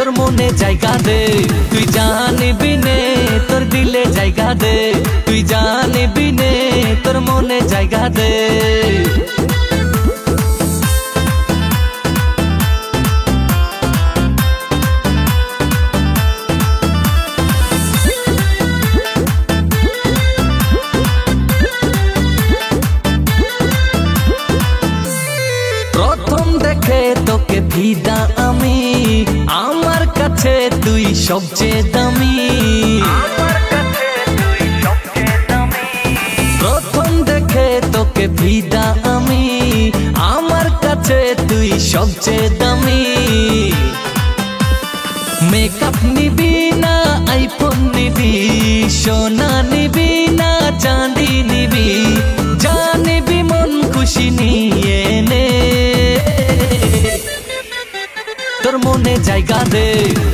তোর মনে জায়গা দে, তুই জানিবি নে তোর দিলে জায়গা দে, তুই জানিবি নে তোর মনে জায়গা দে। প্রথম দেখে তোকে ফিদা আমি, আমার কাছে তুই সবচেয়ে দামি। প্রথম দেখে তোকে ফিদা আমি, আমার কাছে তুই সবচেয়ে দামি। মেকআপ নিবি না আইফোন নিবি, সোনা নিবি না চাঁদি নিবি, জানিবি মন খুশি নিয়ে নে। তোর মনে জায়গা দে,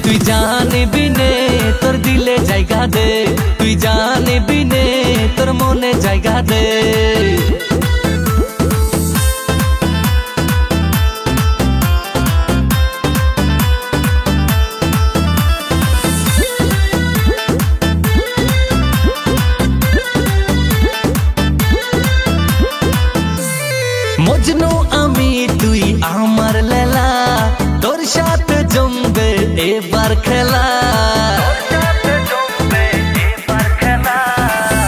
তুই জানিবি নে তোর দিলে জায়গা দে, তুই জানিবি নে তোর মনে জায়গা দে। মজনু আমি তুই আমার লেলা, তোর সাথে জমবে এবার খেলা।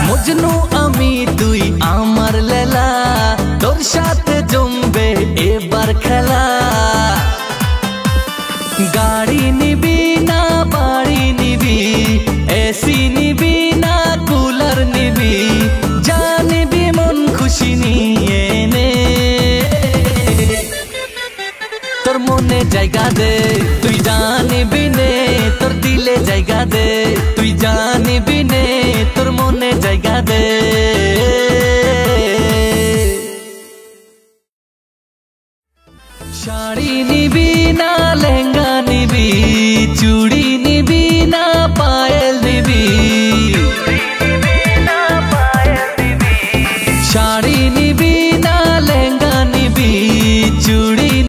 মজনু আমি তুই আমার লেলা, তোর সাথে জমবে এবার খেলা। গাড়ি নিবি না বাড়ি নিবি, এসি নিবি না কুলার নিবি, জানিবি মন খুশি নিয়ে নে। তোর মনে জায়গা দে, তুই জানিবি নে তোর দিলে জায়গা দে, তুই জানিবি নে তোর মনে জায়গা দে। শাড়ি নিবি না লেহেঙ্গা